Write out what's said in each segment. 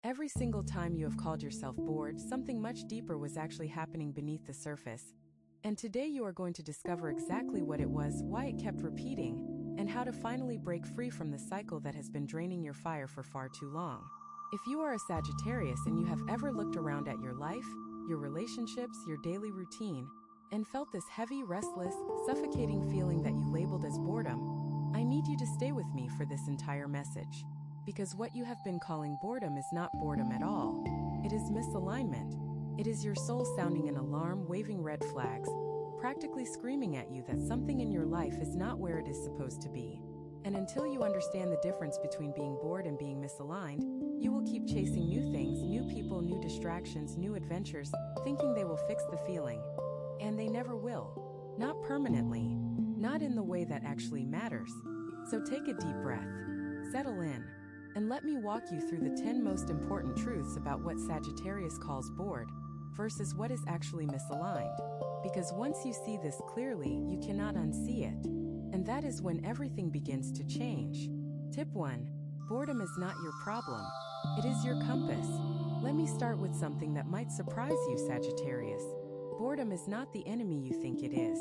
Every single time you have called yourself bored, something much deeper was actually happening beneath the surface. And today you are going to discover exactly what it was, why it kept repeating, and how to finally break free from the cycle that has been draining your fire for far too long. If you are a Sagittarius and you have ever looked around at your life, your relationships, your daily routine, and felt this heavy, restless, suffocating feeling that you labeled as boredom, I need you to stay with me for this entire message. Because what you have been calling boredom is not boredom at all. It is misalignment. It is your soul sounding an alarm, waving red flags, practically screaming at you that something in your life is not where it is supposed to be. And until you understand the difference between being bored and being misaligned, you will keep chasing new things, new people, new distractions, new adventures, thinking they will fix the feeling. And they never will. Not permanently. Not in the way that actually matters. So take a deep breath. Settle in. And let me walk you through the 10 most important truths about what Sagittarius calls bored versus what is actually misaligned. Because once you see this clearly, you cannot unsee it. And that is when everything begins to change. Tip 1. Boredom is not your problem. It is your compass. Let me start with something that might surprise you, Sagittarius. Boredom is not the enemy you think it is.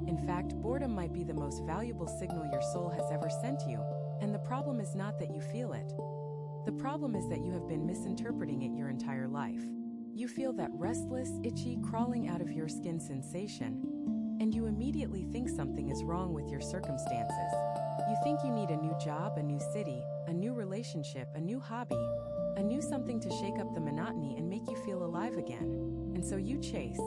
In fact, boredom might be the most valuable signal your soul has ever sent you. And the problem is not that you feel it. The problem is that you have been misinterpreting it your entire life. You feel that restless, itchy, crawling out of your skin sensation, and you immediately think something is wrong with your circumstances. You think you need a new job, a new city, a new relationship, a new hobby, a new something to shake up the monotony and make you feel alive again. And so you chase.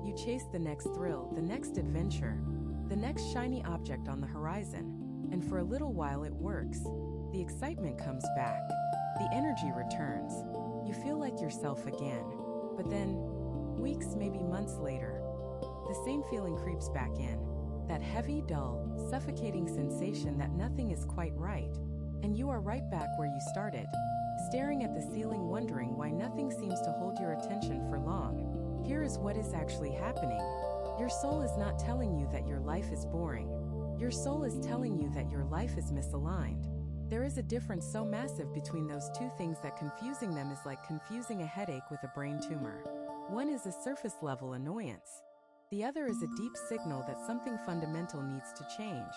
You chase the next thrill, the next adventure, the next shiny object on the horizon. And for a little while it works. The excitement comes back. The energy returns. You feel like yourself again. But then, weeks, maybe months later, the same feeling creeps back in. That heavy, dull, suffocating sensation that nothing is quite right. And you are right back where you started, staring at the ceiling wondering why nothing seems to hold your attention for long. Here is what is actually happening. Your soul is not telling you that your life is boring. Your soul is telling you that your life is misaligned. There is a difference so massive between those two things that confusing them is like confusing a headache with a brain tumor. One is a surface-level annoyance. The other is a deep signal that something fundamental needs to change.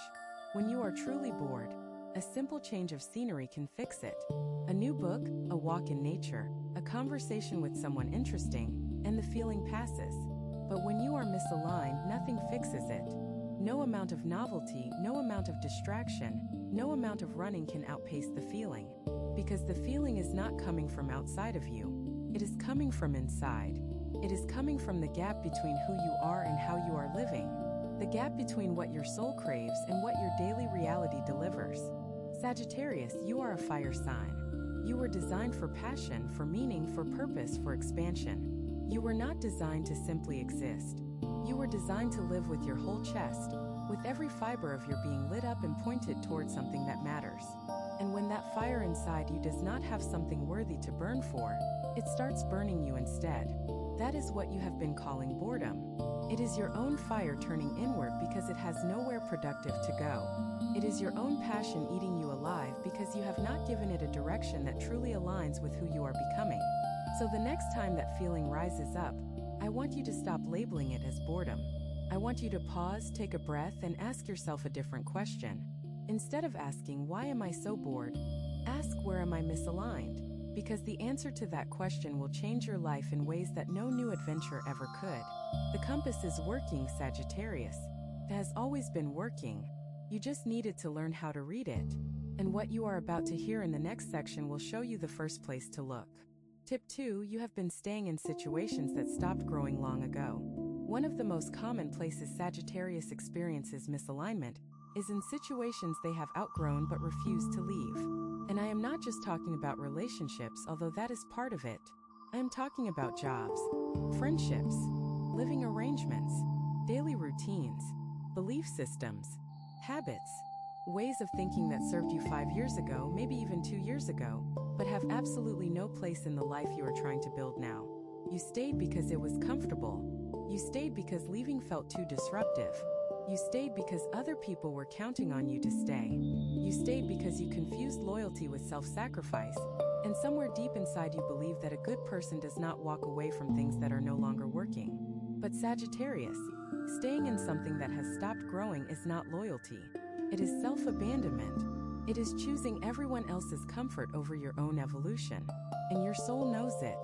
When you are truly bored, a simple change of scenery can fix it. A new book, a walk in nature, a conversation with someone interesting, and the feeling passes. But when you are misaligned, nothing fixes it. No amount of novelty, no amount of distraction, no amount of running can outpace the feeling. Because the feeling is not coming from outside of you. It is coming from inside. It is coming from the gap between who you are and how you are living. The gap between what your soul craves and what your daily reality delivers. Sagittarius, you are a fire sign. You were designed for passion, for meaning, for purpose, for expansion. You were not designed to simply exist. You were designed to live with your whole chest, with every fiber of your being lit up and pointed toward something that matters. And when that fire inside you does not have something worthy to burn for, it starts burning you instead. That is what you have been calling boredom. It is your own fire turning inward because it has nowhere productive to go. It is your own passion eating you alive because you have not given it a direction that truly aligns with who you are becoming. So the next time that feeling rises up, I want you to stop labeling it as boredom. I want you to pause, take a breath, and ask yourself a different question. Instead of asking, why am I so bored? Ask, where am I misaligned? Because the answer to that question will change your life in ways that no new adventure ever could. The compass is working, Sagittarius. It has always been working. You just needed to learn how to read it. And what you are about to hear in the next section will show you the first place to look. Tip 2. You have been staying in situations that stopped growing long ago. One of the most common places Sagittarius experiences misalignment is in situations they have outgrown but refuse to leave. And I am not just talking about relationships, although that is part of it. I am talking about jobs, friendships, living arrangements, daily routines, belief systems, habits, ways of thinking that served you 5 years ago, maybe even 2 years ago, but have absolutely no place in the life you are trying to build now. You stayed because it was comfortable. You stayed because leaving felt too disruptive. You stayed because other people were counting on you to stay. You stayed because you confused loyalty with self-sacrifice. And somewhere deep inside you believe that a good person does not walk away from things that are no longer working. But Sagittarius, staying in something that has stopped growing is not loyalty. It is self-abandonment. It is choosing everyone else's comfort over your own evolution. And your soul knows it.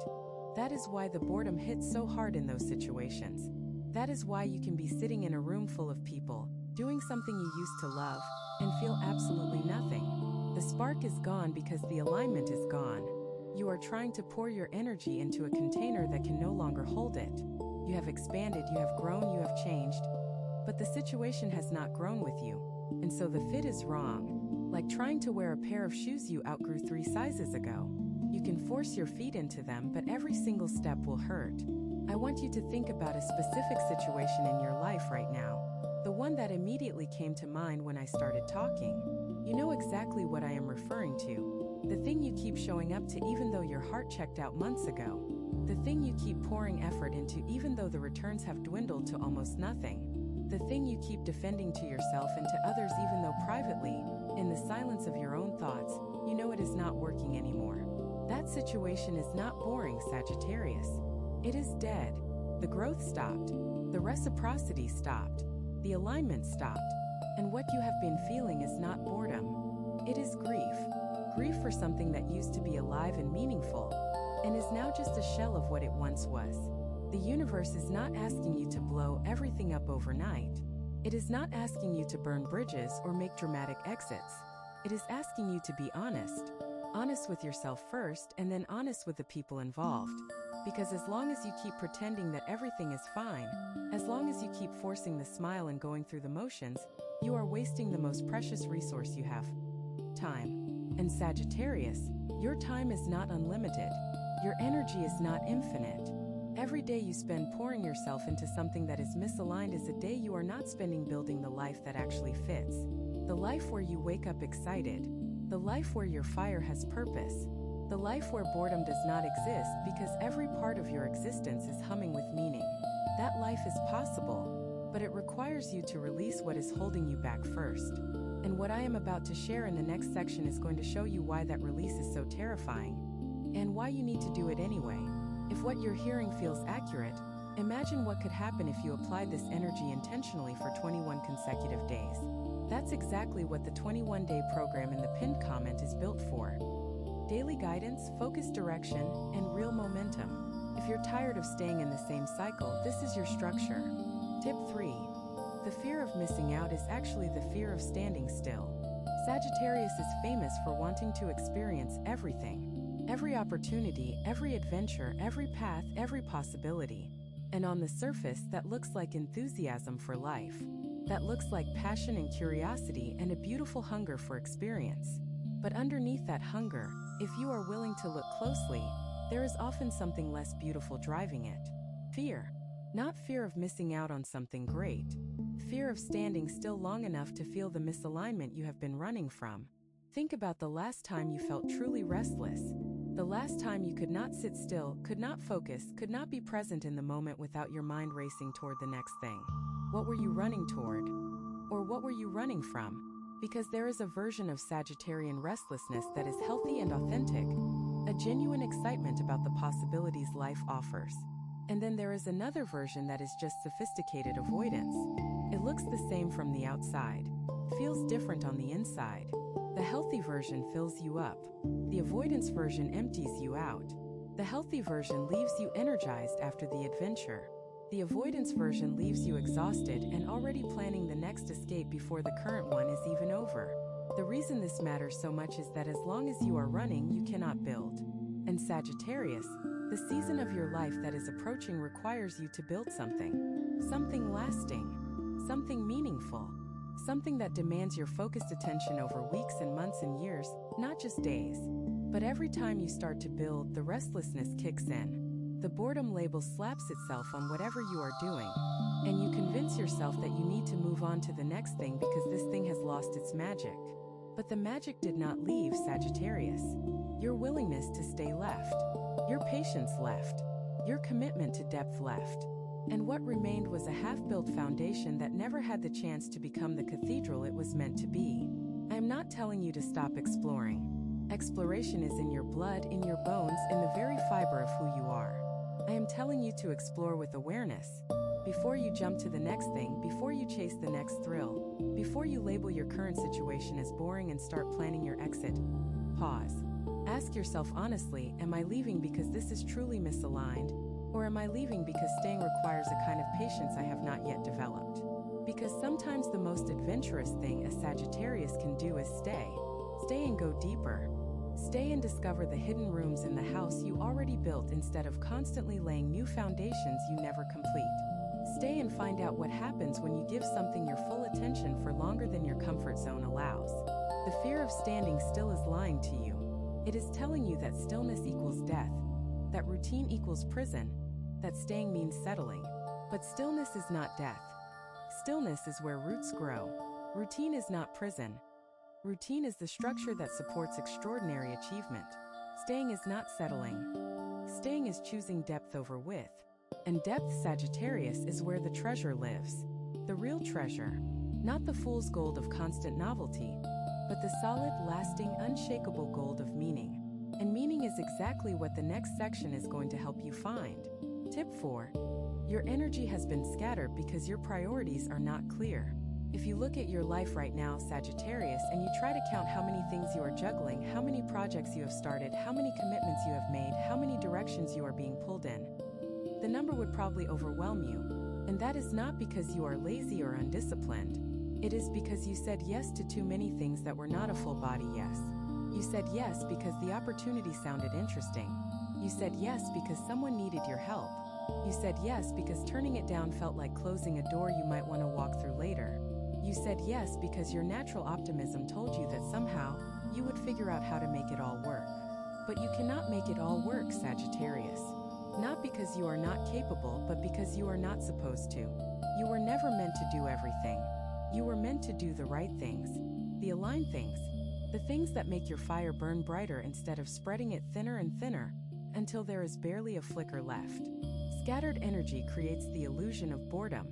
That is why the boredom hits so hard in those situations. That is why you can be sitting in a room full of people, doing something you used to love, and feel absolutely nothing. The spark is gone because the alignment is gone. You are trying to pour your energy into a container that can no longer hold it. You have expanded, you have grown, you have changed, but the situation has not grown with you. And so the fit is wrong. Like trying to wear a pair of shoes you outgrew 3 sizes ago. You can force your feet into them, but every single step will hurt. I want you to think about a specific situation in your life right now. The one that immediately came to mind when I started talking. You know exactly what I am referring to. The thing you keep showing up to even though your heart checked out months ago. The thing you keep pouring effort into even though the returns have dwindled to almost nothing. The thing you keep defending to yourself and to others even though privately, in the silence of your own thoughts, you know it is not working anymore. That situation is not boring, Sagittarius. It is dead. The growth stopped. The reciprocity stopped. The alignment stopped. And what you have been feeling is not boredom. It is grief. Grief for something that used to be alive and meaningful, and is now just a shell of what it once was. The universe is not asking you to blow everything up overnight. It is not asking you to burn bridges or make dramatic exits. It is asking you to be honest. Honest with yourself first, and then honest with the people involved. Because as long as you keep pretending that everything is fine, as long as you keep forcing the smile and going through the motions, you are wasting the most precious resource you have: time. And Sagittarius, your time is not unlimited. Your energy is not infinite. Every day you spend pouring yourself into something that is misaligned is a day you are not spending building the life that actually fits. The life where you wake up excited. The life where your fire has purpose. The life where boredom does not exist because every part of your existence is humming with meaning. That life is possible, but it requires you to release what is holding you back first. And what I am about to share in the next section is going to show you why that release is so terrifying, and why you need to do it anyway. If what you're hearing feels accurate, imagine what could happen if you applied this energy intentionally for 21 consecutive days. That's exactly what the 21-day program in the pinned comment is built for. Daily guidance, focused direction, and real momentum. If you're tired of staying in the same cycle, this is your structure. Tip 3. The fear of missing out is actually the fear of standing still. Sagittarius is famous for wanting to experience everything. Every opportunity, every adventure, every path, every possibility. And on the surface, that looks like enthusiasm for life. That looks like passion and curiosity and a beautiful hunger for experience. But underneath that hunger, if you are willing to look closely, there is often something less beautiful driving it. Fear. Not fear of missing out on something great. Fear of standing still long enough to feel the misalignment you have been running from. Think about the last time you felt truly restless. The last time you could not sit still, could not focus, could not be present in the moment without your mind racing toward the next thing. What were you running toward? Or what were you running from? Because there is a version of Sagittarian restlessness that is healthy and authentic, a genuine excitement about the possibilities life offers. And then there is another version that is just sophisticated avoidance. It looks the same from the outside, feels different on the inside. The healthy version fills you up. The avoidance version empties you out. The healthy version leaves you energized after the adventure. The avoidance version leaves you exhausted and already planning the next escape before the current one is even over. The reason this matters so much is that as long as you are running, you cannot build. And Sagittarius, the season of your life that is approaching requires you to build something. Something lasting. Something meaningful. Something that demands your focused attention over weeks and months and years, not just days. But every time you start to build, the restlessness kicks in. The boredom label slaps itself on whatever you are doing, and you convince yourself that you need to move on to the next thing because this thing has lost its magic. But the magic did not leave, Sagittarius. Your willingness to stay left. Your patience left. Your commitment to depth left. And what remained was a half-built foundation that never had the chance to become the cathedral it was meant to be. I am not telling you to stop exploring. Exploration is in your blood, in your bones, in the very fiber of who you are. I am telling you to explore with awareness. Before you jump to the next thing, before you chase the next thrill, before you label your current situation as boring and start planning your exit, pause. Ask yourself honestly, am I leaving because this is truly misaligned? Or am I leaving because staying requires a kind of patience I have not yet developed? Because sometimes the most adventurous thing a Sagittarius can do is stay. Stay and go deeper. Stay and discover the hidden rooms in the house you already built instead of constantly laying new foundations you never complete. Stay and find out what happens when you give something your full attention for longer than your comfort zone allows. The fear of standing still is lying to you. It is telling you that stillness equals death, that routine equals prison, that staying means settling. But stillness is not death. Stillness is where roots grow. Routine is not prison. Routine is the structure that supports extraordinary achievement. Staying is not settling. Staying is choosing depth over width. And depth, Sagittarius, is where the treasure lives. The real treasure. Not the fool's gold of constant novelty, but the solid, lasting, unshakable gold of meaning. And meaning is exactly what the next section is going to help you find. Tip 4. Your energy has been scattered because your priorities are not clear. If you look at your life right now, Sagittarius, and you try to count how many things you are juggling, how many projects you have started, how many commitments you have made, how many directions you are being pulled in, the number would probably overwhelm you. And that is not because you are lazy or undisciplined. It is because you said yes to too many things that were not a full body yes. You said yes because the opportunity sounded interesting. You said yes because someone needed your help. You said yes because turning it down felt like closing a door you might want to walk through later. You said yes because your natural optimism told you that somehow you would figure out how to make it all work. But you cannot make it all work, Sagittarius. Not because you are not capable, but because you are not supposed to. You were never meant to do everything. You were meant to do the right things, the aligned things, the things that make your fire burn brighter instead of spreading it thinner and thinner until there is barely a flicker left. Scattered energy creates the illusion of boredom.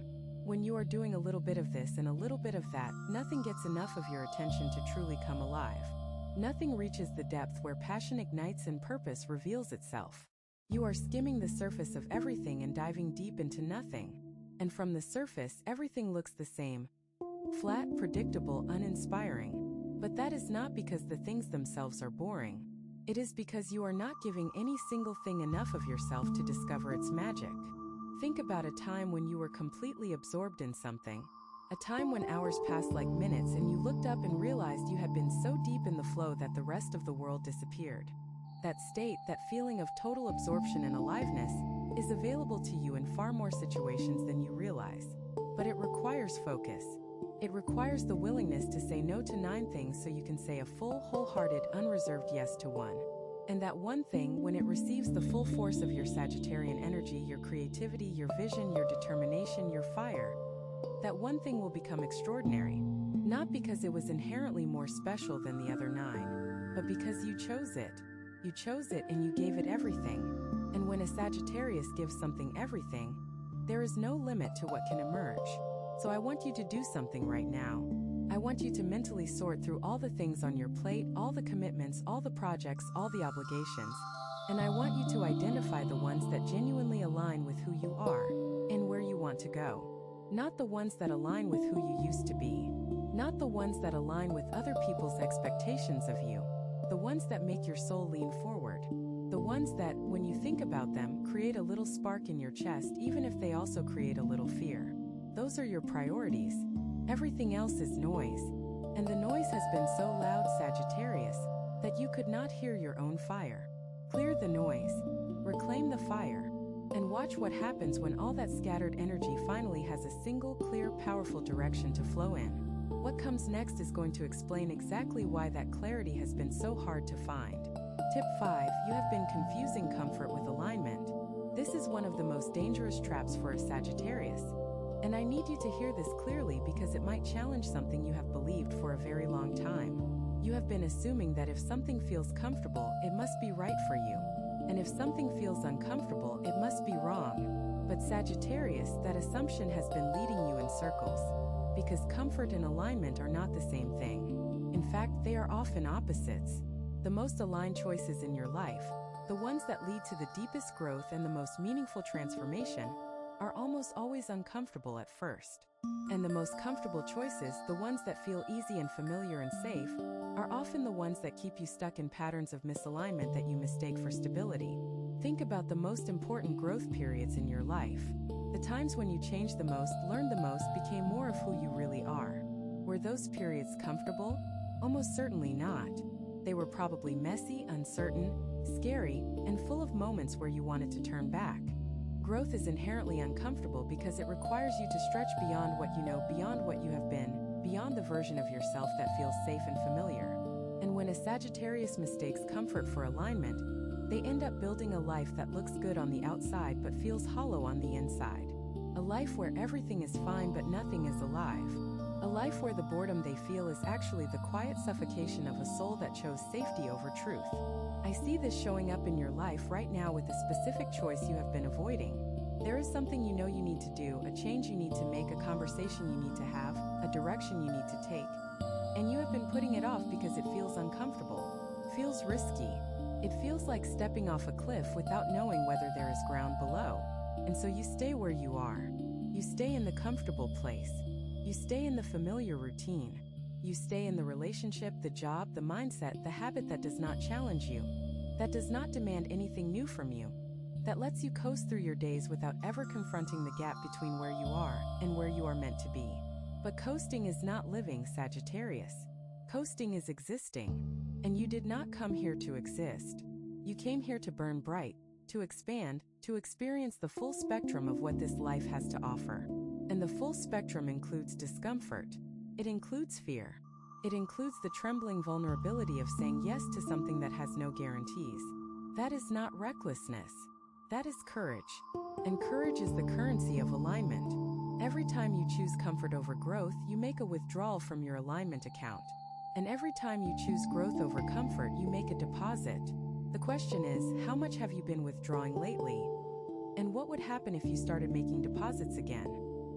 When you are doing a little bit of this and a little bit of that, nothing gets enough of your attention to truly come alive. Nothing reaches the depth where passion ignites and purpose reveals itself. You are skimming the surface of everything and diving deep into nothing. And from the surface, everything looks the same. Flat, predictable, uninspiring. But that is not because the things themselves are boring. It is because you are not giving any single thing enough of yourself to discover its magic. Think about a time when you were completely absorbed in something. A time when hours passed like minutes and you looked up and realized you had been so deep in the flow that the rest of the world disappeared. That state, that feeling of total absorption and aliveness, is available to you in far more situations than you realize. But it requires focus. It requires the willingness to say no to 9 things so you can say a full, wholehearted, unreserved yes to one. And that one thing, when it receives the full force of your Sagittarian energy, your creativity, your vision, your determination, your fire, that one thing will become extraordinary. Not because it was inherently more special than the other 9, but because you chose it. You chose it and you gave it everything. And when a Sagittarius gives something everything, there is no limit to what can emerge. So I want you to do something right now. I want you to mentally sort through all the things on your plate, all the commitments, all the projects, all the obligations. And I want you to identify the ones that genuinely align with who you are and where you want to go. Not the ones that align with who you used to be. Not the ones that align with other people's expectations of you. The ones that make your soul lean forward. The ones that, when you think about them, create a little spark in your chest, even if they also create a little fear. Those are your priorities. Everything else is noise. And the noise has been so loud, Sagittarius, that you could not hear your own fire. Clear the noise. Reclaim the fire. And watch what happens when all that scattered energy finally has a single, clear, powerful direction to flow in. What comes next is going to explain exactly why that clarity has been so hard to find. Tip 5. You have been confusing comfort with alignment. This is one of the most dangerous traps for a Sagittarius. And I need you to hear this clearly because it might challenge something you have believed for a very long time. You have been assuming that if something feels comfortable, it must be right for you. And if something feels uncomfortable, it must be wrong. But Sagittarius, that assumption has been leading you in circles. Because comfort and alignment are not the same thing. In fact, they are often opposites. The most aligned choices in your life, the ones that lead to the deepest growth and the most meaningful transformation, are almost always uncomfortable at first. And the most comfortable choices, the ones that feel easy and familiar and safe, are often the ones that keep you stuck in patterns of misalignment that you mistake for stability. Think about the most important growth periods in your life. The times when you changed the most, learned the most, became more of who you really are. Were those periods comfortable? Almost certainly not. They were probably messy, uncertain, scary, and full of moments where you wanted to turn back. Growth is inherently uncomfortable because it requires you to stretch beyond what you know, beyond what you have been, beyond the version of yourself that feels safe and familiar. And when a Sagittarius mistakes comfort for alignment, they end up building a life that looks good on the outside but feels hollow on the inside. A life where everything is fine but nothing is alive. A life where the boredom they feel is actually the quiet suffocation of a soul that chose safety over truth. I see this showing up in your life right now with a specific choice you have been avoiding. There is something you know you need to do, a change you need to make, a conversation you need to have, a direction you need to take. And you have been putting it off because it feels uncomfortable, feels risky. It feels like stepping off a cliff without knowing whether there is ground below. And so you stay where you are. You stay in the comfortable place. You stay in the familiar routine. You stay in the relationship, the job, the mindset, the habit that does not challenge you, that does not demand anything new from you, that lets you coast through your days without ever confronting the gap between where you are and where you are meant to be. But coasting is not living, Sagittarius. Coasting is existing. And you did not come here to exist. You came here to burn bright, to expand, to experience the full spectrum of what this life has to offer. And the full spectrum includes discomfort. It includes fear. It includes the trembling vulnerability of saying yes to something that has no guarantees. That is not recklessness. That is courage. And courage is the currency of alignment. Every time you choose comfort over growth, you make a withdrawal from your alignment account. And every time you choose growth over comfort, you make a deposit. The question is, how much have you been withdrawing lately? And what would happen if you started making deposits again?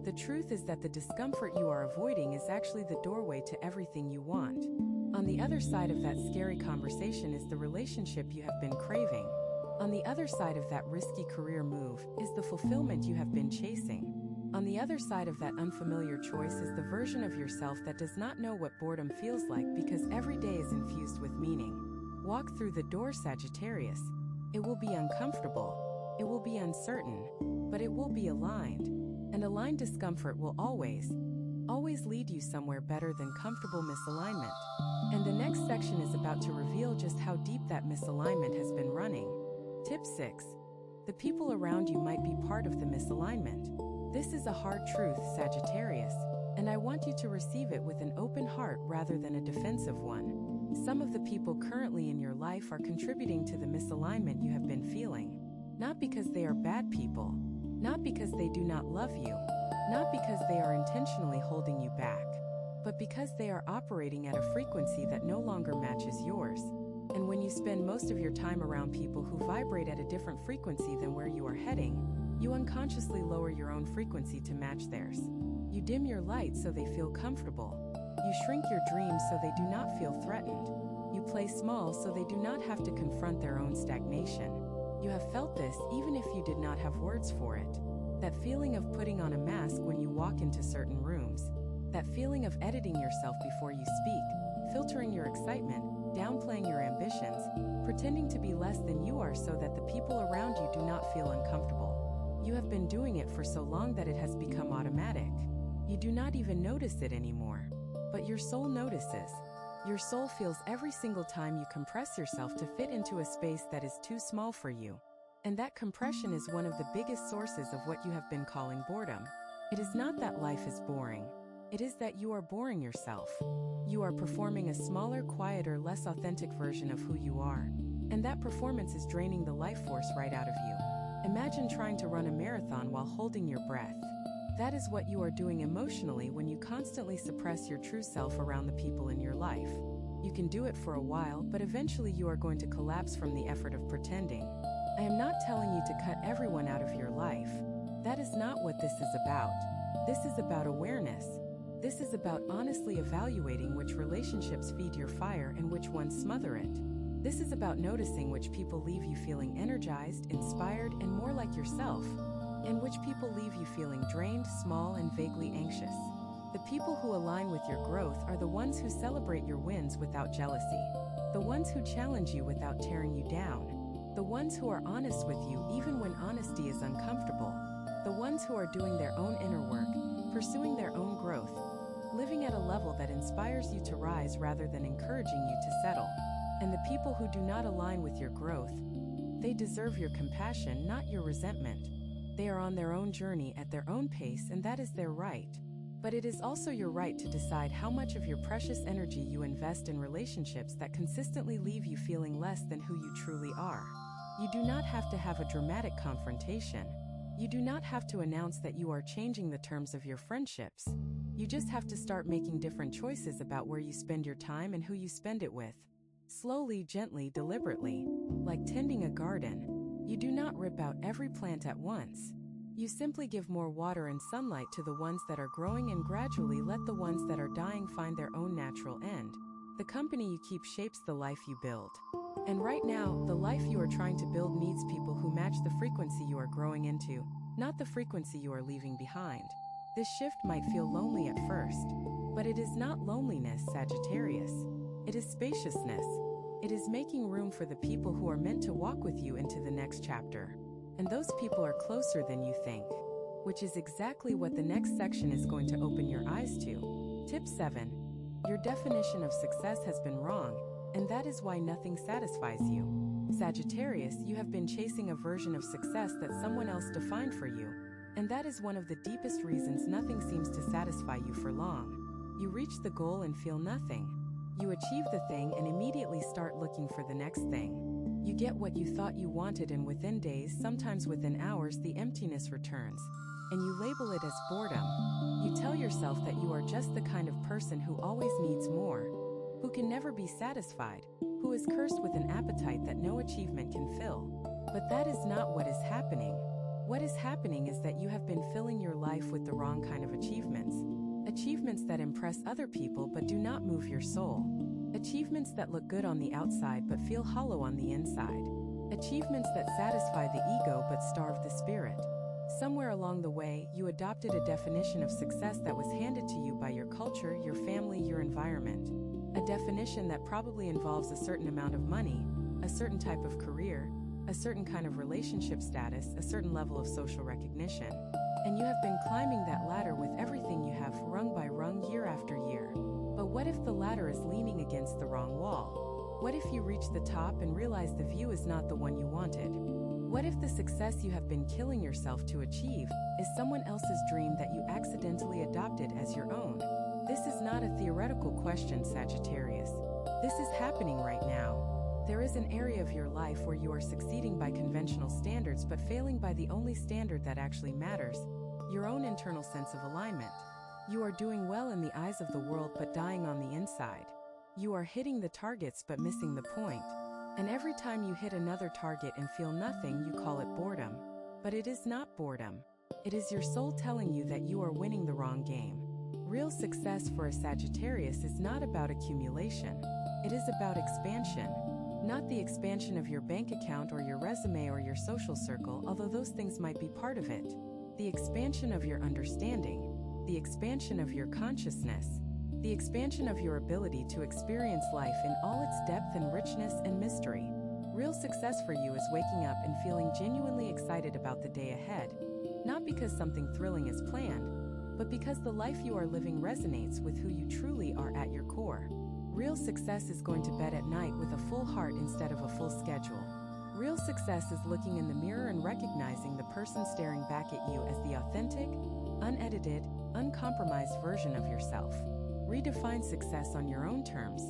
The truth is that the discomfort you are avoiding is actually the doorway to everything you want. On the other side of that scary conversation is the relationship you have been craving. On the other side of that risky career move is the fulfillment you have been chasing. On the other side of that unfamiliar choice is the version of yourself that does not know what boredom feels like because every day is infused with meaning. Walk through the door, Sagittarius. It will be uncomfortable. It will be uncertain, but it will be aligned. And aligned discomfort will always lead you somewhere better than comfortable misalignment. And the next section is about to reveal just how deep that misalignment has been running. Tip 6. The people around you might be part of the misalignment. This is a hard truth, Sagittarius, and I want you to receive it with an open heart rather than a defensive one. Some of the people currently in your life are contributing to the misalignment you have been feeling. Not because they are bad people, not because they do not love you, not because they are intentionally holding you back, but because they are operating at a frequency that no longer matches yours. And when you spend most of your time around people who vibrate at a different frequency than where you are heading, you unconsciously lower your own frequency to match theirs. You dim your light so they feel comfortable. You shrink your dreams so they do not feel threatened. You play small so they do not have to confront their own stagnation. You have felt this even if you did not have words for it. That feeling of putting on a mask when you walk into certain rooms. That feeling of editing yourself before you speak, filtering your excitement, downplaying your ambitions, pretending to be less than you are so that the people around you do not feel uncomfortable. You have been doing it for so long that it has become automatic. You do not even notice it anymore. But your soul notices. Your soul feels every single time you compress yourself to fit into a space that is too small for you. And that compression is one of the biggest sources of what you have been calling boredom. It is not that life is boring. It is that you are boring yourself. You are performing a smaller, quieter, less authentic version of who you are. And that performance is draining the life force right out of you. Imagine trying to run a marathon while holding your breath. That is what you are doing emotionally when you constantly suppress your true self around the people in your life. You can do it for a while, but eventually you are going to collapse from the effort of pretending. I am not telling you to cut everyone out of your life. That is not what this is about. This is about awareness. This is about honestly evaluating which relationships feed your fire and which ones smother it. This is about noticing which people leave you feeling energized, inspired, and more like yourself, and which people leave you feeling drained, small, and vaguely anxious. The people who align with your growth are the ones who celebrate your wins without jealousy, the ones who challenge you without tearing you down, the ones who are honest with you even when honesty is uncomfortable, the ones who are doing their own inner work, pursuing their own growth, living at a level that inspires you to rise rather than encouraging you to settle. And the people who do not align with your growth, they deserve your compassion, not your resentment. They are on their own journey at their own pace, and that is their right. But it is also your right to decide how much of your precious energy you invest in relationships that consistently leave you feeling less than who you truly are. You do not have to have a dramatic confrontation. You do not have to announce that you are changing the terms of your friendships. You just have to start making different choices about where you spend your time and who you spend it with. Slowly, gently, deliberately, like tending a garden. You do not rip out every plant at once. You simply give more water and sunlight to the ones that are growing and gradually let the ones that are dying find their own natural end. The company you keep shapes the life you build. And right now, the life you are trying to build needs people who match the frequency you are growing into, not the frequency you are leaving behind. This shift might feel lonely at first, but it is not loneliness, Sagittarius. It is spaciousness. It is making room for the people who are meant to walk with you into the next chapter. And those people are closer than you think, which is exactly what the next section is going to open your eyes to. Tip 7. Your definition of success has been wrong, and that is why nothing satisfies you. Sagittarius, you have been chasing a version of success that someone else defined for you, and that is one of the deepest reasons nothing seems to satisfy you for long. You reach the goal and feel nothing. You achieve the thing and immediately start looking for the next thing. You get what you thought you wanted, and within days, sometimes within hours, the emptiness returns, and you label it as boredom. You tell yourself that you are just the kind of person who always needs more, who can never be satisfied, who is cursed with an appetite that no achievement can fill. But that is not what is happening. What is happening is that you have been filling your life with the wrong kind of achievements. Achievements that impress other people but do not move your soul. Achievements that look good on the outside but feel hollow on the inside. Achievements that satisfy the ego but starve the spirit. Somewhere along the way, you adopted a definition of success that was handed to you by your culture, your family, your environment. A definition that probably involves a certain amount of money, a certain type of career, a certain kind of relationship status, a certain level of social recognition. And you have been climbing that ladder with everything you have, rung by rung, year after year. But what if the ladder is leaning against the wrong wall? What if you reach the top and realize the view is not the one you wanted? What if the success you have been killing yourself to achieve is someone else's dream that you accidentally adopted as your own? This is not a theoretical question, Sagittarius. This is happening right now. There is an area of your life where you are succeeding by conventional standards but failing by the only standard that actually matters, your own internal sense of alignment. You are doing well in the eyes of the world but dying on the inside. You are hitting the targets but missing the point. And every time you hit another target and feel nothing, you call it boredom. But it is not boredom. It is your soul telling you that you are winning the wrong game. Real success for a Sagittarius is not about accumulation. It is about expansion. Not the expansion of your bank account or your resume or your social circle, although those things might be part of it. The expansion of your understanding. The expansion of your consciousness. The expansion of your ability to experience life in all its depth and richness and mystery. Real success for you is waking up and feeling genuinely excited about the day ahead. Not because something thrilling is planned, but because the life you are living resonates with who you truly are at your core. Real success is going to bed at night with a full heart instead of a full schedule. Real success is looking in the mirror and recognizing the person staring back at you as the authentic, unedited, uncompromised version of yourself. Redefine success on your own terms.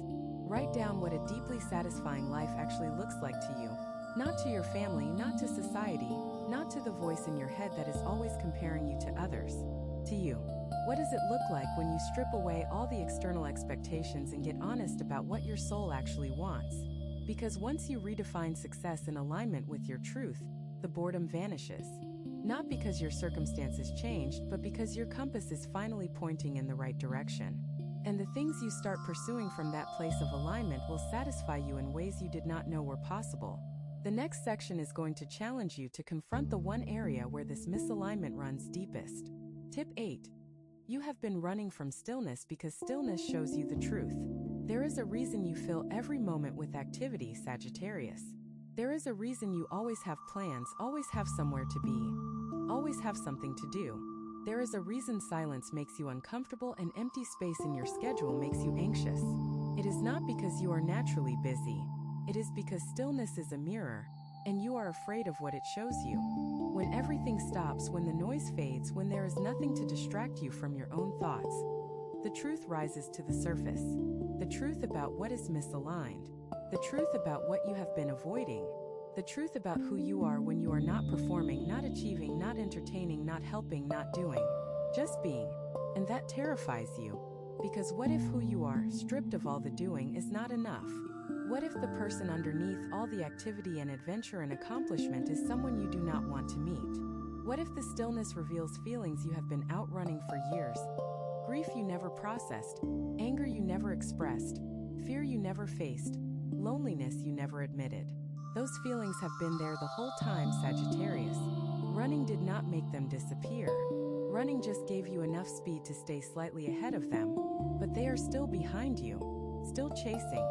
Write down what a deeply satisfying life actually looks like to you. Not to your family, not to society, not to the voice in your head that is always comparing you to others. To you. What does it look like when you strip away all the external expectations and get honest about what your soul actually wants? Because once you redefine success in alignment with your truth, the boredom vanishes. Not because your circumstances changed, but because your compass is finally pointing in the right direction. And the things you start pursuing from that place of alignment will satisfy you in ways you did not know were possible. The next section is going to challenge you to confront the one area where this misalignment runs deepest. Tip 8. You have been running from stillness because stillness shows you the truth. There is a reason you fill every moment with activity, Sagittarius. There is a reason you always have plans, always have somewhere to be, always have something to do. There is a reason silence makes you uncomfortable and empty space in your schedule makes you anxious. It is not because you are naturally busy. It is because stillness is a mirror, and you are afraid of what it shows you. When everything stops, when the noise fades, when there is nothing to distract you from your own thoughts, the truth rises to the surface. The truth about what is misaligned. The truth about what you have been avoiding. The truth about who you are when you are not performing, not achieving, not entertaining, not helping, not doing, just being. And that terrifies you. Because what if who you are, stripped of all the doing, is not enough? What if the person underneath all the activity and adventure and accomplishment is someone you do not want to meet? What if the stillness reveals feelings you have been outrunning for years? Grief you never processed, anger you never expressed, fear you never faced, loneliness you never admitted. Those feelings have been there the whole time, Sagittarius. Running did not make them disappear. Running just gave you enough speed to stay slightly ahead of them, but they are still behind you, still chasing,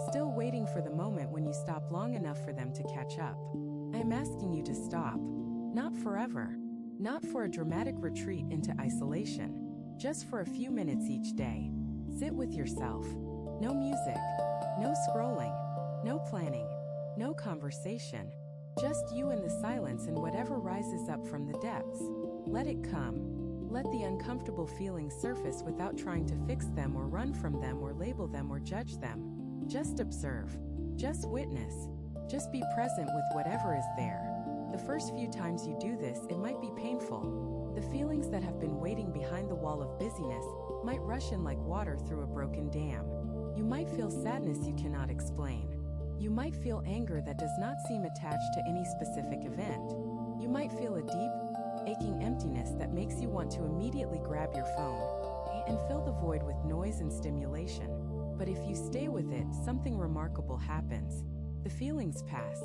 still waiting for the moment when you stop long enough for them to catch up. I am asking you to stop. Not forever. Not for a dramatic retreat into isolation. Just for a few minutes each day. Sit with yourself. No music. No scrolling. No planning. No conversation. Just you and the silence and whatever rises up from the depths. Let it come. Let the uncomfortable feelings surface without trying to fix them or run from them or label them or judge them. Just observe. Just witness. Just be present with whatever is there. The first few times you do this, it might be painful. The feelings that have been waiting behind the wall of busyness might rush in like water through a broken dam. You might feel sadness you cannot explain. You might feel anger that does not seem attached to any specific event. You might feel a deep, aching emptiness that makes you want to immediately grab your phone and fill the void with noise and stimulation. But if you stay with it, something remarkable happens. The feelings pass,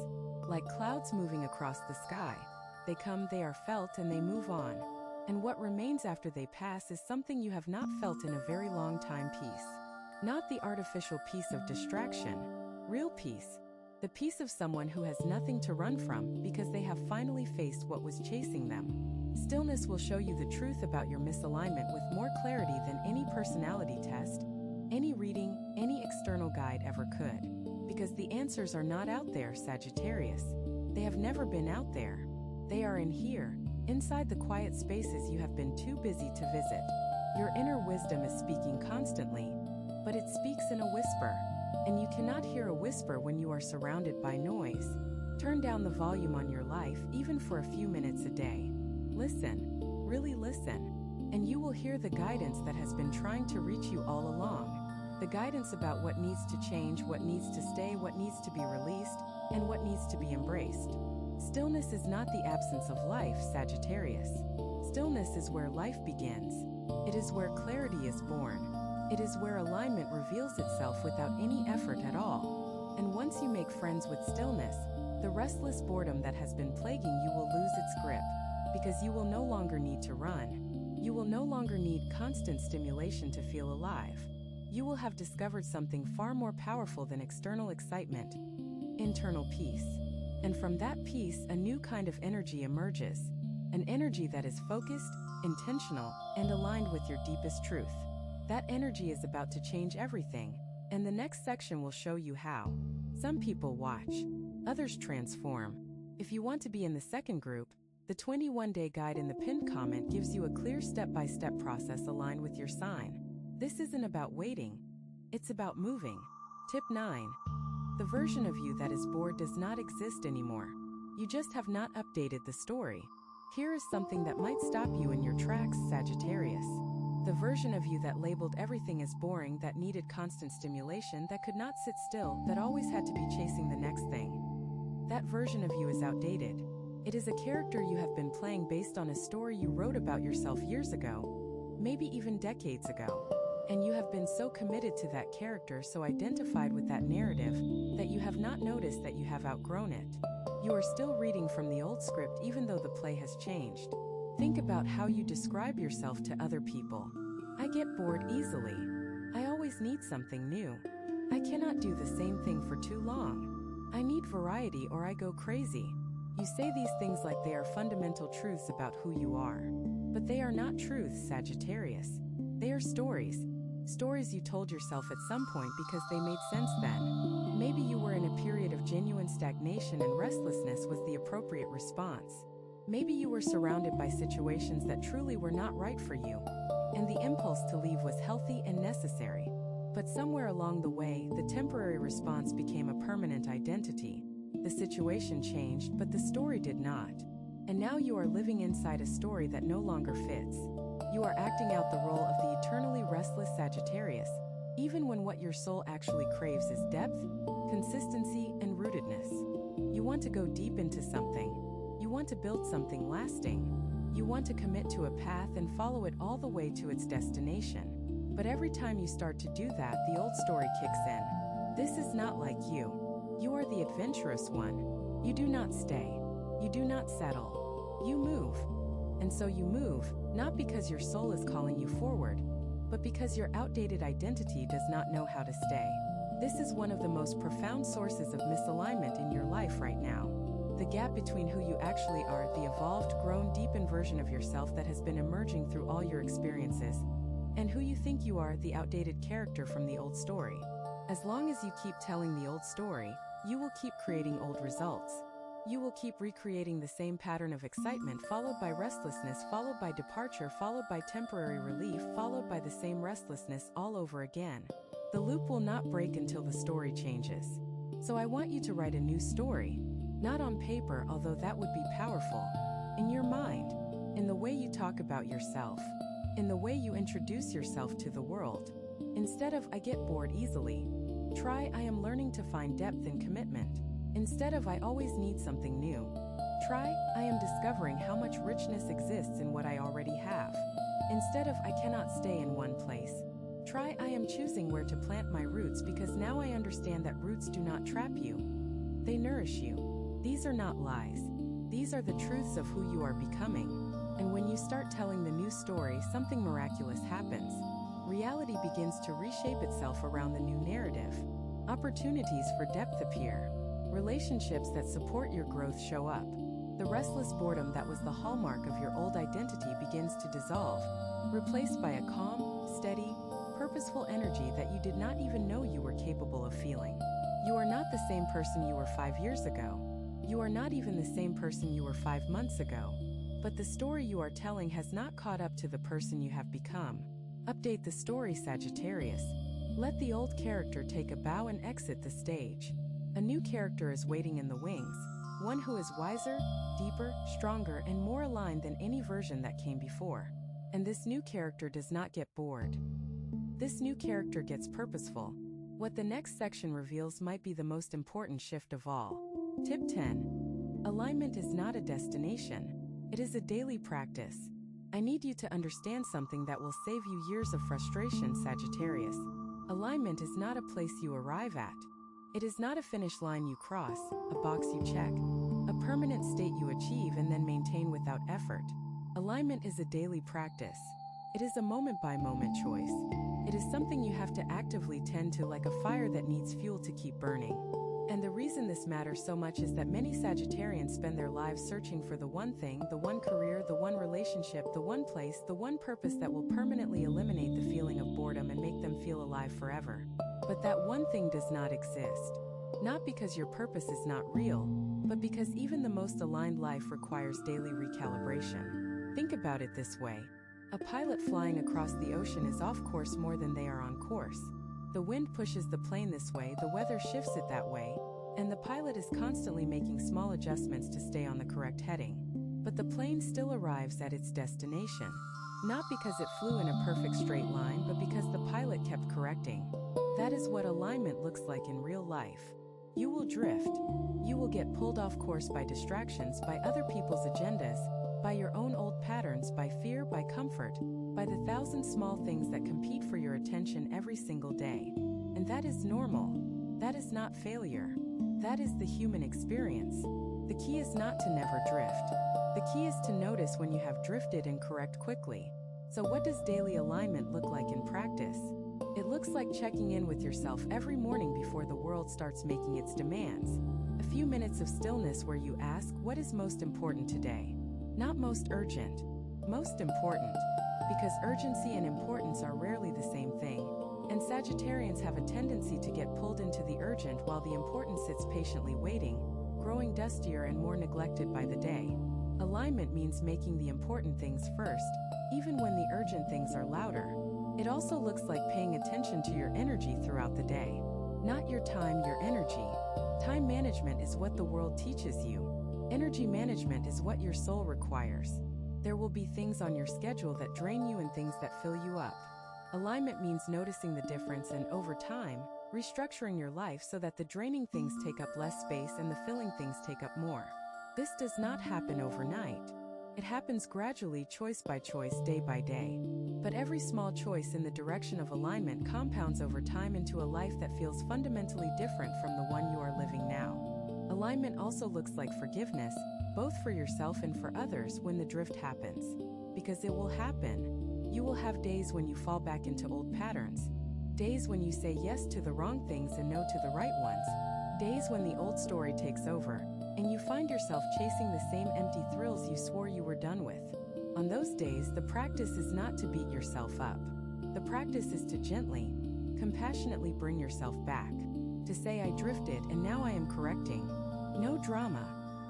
like clouds moving across the sky. They come, they are felt, and they move on. And what remains after they pass is something you have not felt in a very long time: peace. Not the artificial peace of distraction. Real peace. The peace of someone who has nothing to run from because they have finally faced what was chasing them. Stillness will show you the truth about your misalignment with more clarity than any personality test, any reading, any external guide ever could. Because the answers are not out there, Sagittarius. They have never been out there. They are in here, inside the quiet spaces you have been too busy to visit. Your inner wisdom is speaking constantly, but it speaks in a whisper. And you cannot hear a whisper when you are surrounded by noise. Turn down the volume on your life, even for a few minutes a day. Listen, really listen, and you will hear the guidance that has been trying to reach you all along. The guidance about what needs to change, what needs to stay, what needs to be released, and what needs to be embraced. Stillness is not the absence of life, Sagittarius. Stillness is where life begins. It is where clarity is born. It is where alignment reveals itself without any effort at all. And once you make friends with stillness, the restless boredom that has been plaguing you will lose its grip, because you will no longer need to run. You will no longer need constant stimulation to feel alive. You will have discovered something far more powerful than external excitement: internal peace. And from that peace, a new kind of energy emerges. An energy that is focused, intentional, and aligned with your deepest truth. That energy is about to change everything, and the next section will show you how. Some people watch, others transform. If you want to be in the second group, the 21-day guide in the pinned comment gives you a clear step-by-step process aligned with your sign. This isn't about waiting, it's about moving. Tip 9. The version of you that is bored does not exist anymore. You just have not updated the story. Here is something that might stop you in your tracks, Sagittarius. The version of you that labeled everything as boring, that needed constant stimulation, that could not sit still, that always had to be chasing the next thing. That version of you is outdated. It is a character you have been playing based on a story you wrote about yourself years ago, maybe even decades ago. And you have been so committed to that character, so identified with that narrative, that you have not noticed that you have outgrown it. You are still reading from the old script even though the play has changed. Think about how you describe yourself to other people. I get bored easily. I always need something new. I cannot do the same thing for too long. I need variety or I go crazy. You say these things like they are fundamental truths about who you are. But they are not truths, Sagittarius. They are stories. Stories you told yourself at some point because they made sense then. Maybe you were in a period of genuine stagnation and restlessness was the appropriate response. Maybe you were surrounded by situations that truly were not right for you, and the impulse to leave was healthy and necessary. But somewhere along the way, the temporary response became a permanent identity. The situation changed, but the story did not. And now you are living inside a story that no longer fits. You are acting out the role of the eternally restless Sagittarius, even when what your soul actually craves is depth, consistency, and rootedness. You want to go deep into something. You want to build something lasting. You want to commit to a path and follow it all the way to its destination. But every time you start to do that, the old story kicks in. This is not like you. You are the adventurous one. You do not stay. You do not settle. You move. And so you move, not because your soul is calling you forward, but because your outdated identity does not know how to stay. This is one of the most profound sources of misalignment in your life right now. The gap between who you actually are, the evolved, grown, deepened version of yourself that has been emerging through all your experiences, and who you think you are, the outdated character from the old story. As long as you keep telling the old story, you will keep creating old results. You will keep recreating the same pattern of excitement, followed by restlessness, followed by departure, followed by temporary relief, followed by the same restlessness all over again. The loop will not break until the story changes. So I want you to write a new story, not on paper, although that would be powerful, in your mind, in the way you talk about yourself, in the way you introduce yourself to the world. Instead of "I get bored easily," try "I am learning to find depth and commitment." Instead of "I always need something new," try "I am discovering how much richness exists in what I already have." Instead of "I cannot stay in one place," try "I am choosing where to plant my roots because now I understand that roots do not trap you. They nourish you." These are not lies. These are the truths of who you are becoming. And when you start telling the new story, something miraculous happens. Reality begins to reshape itself around the new narrative. Opportunities for depth appear. Relationships that support your growth show up. The restless boredom that was the hallmark of your old identity begins to dissolve, replaced by a calm, steady, purposeful energy that you did not even know you were capable of feeling. You are not the same person you were 5 years ago. You are not even the same person you were 5 months ago. But the story you are telling has not caught up to the person you have become. Update the story, Sagittarius. Let the old character take a bow and exit the stage. A new character is waiting in the wings, one who is wiser, deeper, stronger, and more aligned than any version that came before. And this new character does not get bored. This new character gets purposeful. What the next section reveals might be the most important shift of all. Tip 10. Alignment is not a destination. It is a daily practice. I need you to understand something that will save you years of frustration, Sagittarius. Alignment is not a place you arrive at. It is not a finish line you cross, a box you check, a permanent state you achieve and then maintain without effort. Alignment is a daily practice. It is a moment-by-moment choice. It is something you have to actively tend to, like a fire that needs fuel to keep burning. And the reason this matters so much is that many Sagittarians spend their lives searching for the one thing, the one career, the one relationship, the one place, the one purpose that will permanently eliminate the feeling of boredom and make them feel alive forever. But that one thing does not exist. Not because your purpose is not real, but because even the most aligned life requires daily recalibration. Think about it this way. A pilot flying across the ocean is off course more than they are on course. The wind pushes the plane this way, the weather shifts it that way, and the pilot is constantly making small adjustments to stay on the correct heading. But the plane still arrives at its destination. Not because it flew in a perfect straight line, but because the pilot kept correcting. That is what alignment looks like in real life. You will drift. You will get pulled off course by distractions, by other people's agendas, by your own old patterns, by fear, by comfort, by the thousand small things that compete for your attention every single day. And that is normal. That is not failure. That is the human experience. The key is not to never drift. The key is to notice when you have drifted and correct quickly. So what does daily alignment look like in practice? It looks like checking in with yourself every morning before the world starts making its demands. A few minutes of stillness where you ask, what is most important today? Not most urgent, most important. Because urgency and importance are rarely the same thing. And Sagittarians have a tendency to get pulled into the urgent while the important sits patiently waiting, growing dustier and more neglected by the day. Alignment means making the important things first, even when the urgent things are louder. It also looks like paying attention to your energy throughout the day. Not your time, your energy. Time management is what the world teaches you. Energy management is what your soul requires. There will be things on your schedule that drain you and things that fill you up. Alignment means noticing the difference and, over time, restructuring your life so that the draining things take up less space and the filling things take up more. This does not happen overnight. It happens gradually, choice by choice, day by day. But every small choice in the direction of alignment compounds over time into a life that feels fundamentally different from the one you are living now. Alignment also looks like forgiveness, both for yourself and for others when the drift happens. Because it will happen. You will have days when you fall back into old patterns. Days when you say yes to the wrong things and no to the right ones. Days when the old story takes over, and you find yourself chasing the same empty thrills you swore you were done with. On those days, the practice is not to beat yourself up. The practice is to gently, compassionately bring yourself back. To say, I drifted and now I am correcting. No drama,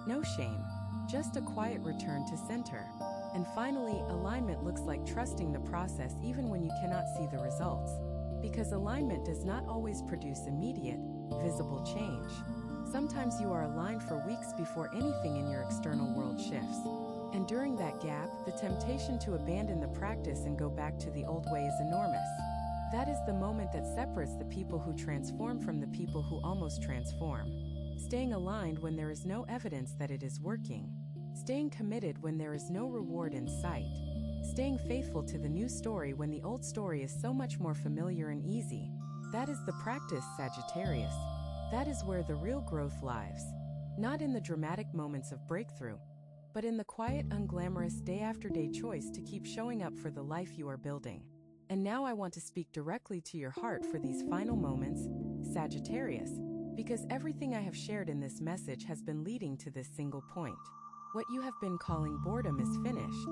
no shame, just a quiet return to center. And finally, alignment looks like trusting the process even when you cannot see the results. Because alignment does not always produce immediate, visible change. Sometimes you are aligned for weeks before anything in your external world shifts. And during that gap, the temptation to abandon the practice and go back to the old way is enormous. That is the moment that separates the people who transform from the people who almost transform. Staying aligned when there is no evidence that it is working. Staying committed when there is no reward in sight. Staying faithful to the new story when the old story is so much more familiar and easy. That is the practice, Sagittarius. That is where the real growth lies. Not in the dramatic moments of breakthrough, but in the quiet, unglamorous day-after-day choice to keep showing up for the life you are building. And now I want to speak directly to your heart for these final moments, Sagittarius, because everything I have shared in this message has been leading to this single point. What you have been calling boredom is finished.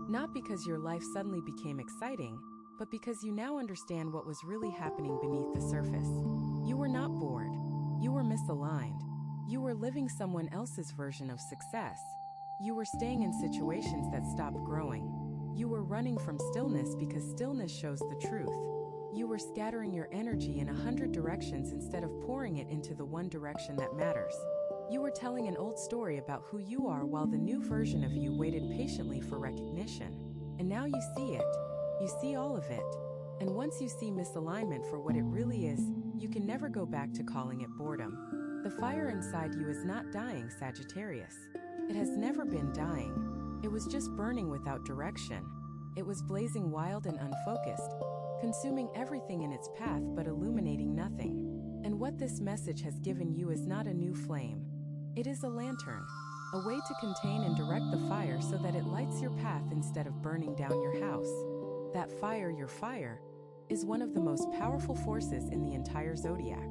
Not because your life suddenly became exciting, but because you now understand what was really happening beneath the surface. You were not bored. You were misaligned. You were living someone else's version of success. You were staying in situations that stopped growing. You were running from stillness because stillness shows the truth. You were scattering your energy in 100 directions instead of pouring it into the one direction that matters. You were telling an old story about who you are while the new version of you waited patiently for recognition. And now you see it. You see all of it. And once you see misalignment for what it really is, you can never go back to calling it boredom. The fire inside you is not dying, Sagittarius. It has never been dying. It was just burning without direction. It was blazing wild and unfocused, consuming everything in its path but illuminating nothing. And what this message has given you is not a new flame. It is a lantern, a way to contain and direct the fire so that it lights your path instead of burning down your house. That fire, your fire, is one of the most powerful forces in the entire zodiac.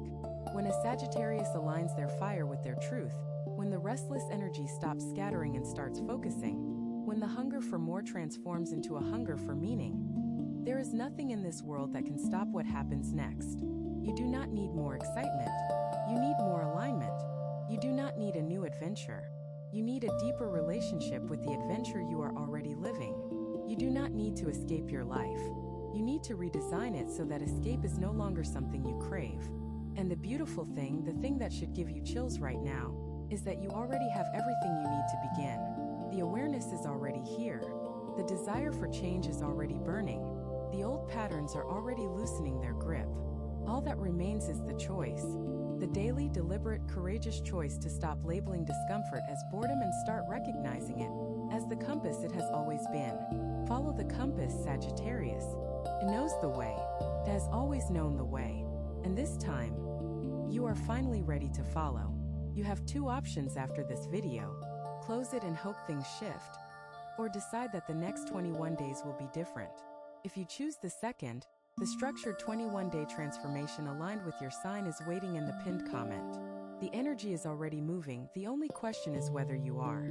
When a Sagittarius aligns their fire with their truth, when the restless energy stops scattering and starts focusing, when the hunger for more transforms into a hunger for meaning, there is nothing in this world that can stop what happens next. You do not need more excitement. You need more alignment. You do not need a new adventure. You need a deeper relationship with the adventure you are already living. You do not need to escape your life. You need to redesign it so that escape is no longer something you crave. And the beautiful thing, the thing that should give you chills right now, is that you already have everything you need to begin. The awareness is already here. The desire for change is already burning. The old patterns are already loosening their grip. All that remains is the choice. The daily, deliberate, courageous choice to stop labeling discomfort as boredom and start recognizing it as the compass it has always been. Follow the compass, Sagittarius. It knows the way. It has always known the way. And this time, you are finally ready to follow. You have two options after this video. Close it and hope things shift, or decide that the next 21 days will be different. If you choose the second, the structured 21-day transformation aligned with your sign is waiting in the pinned comment. The energy is already moving, the only question is whether you are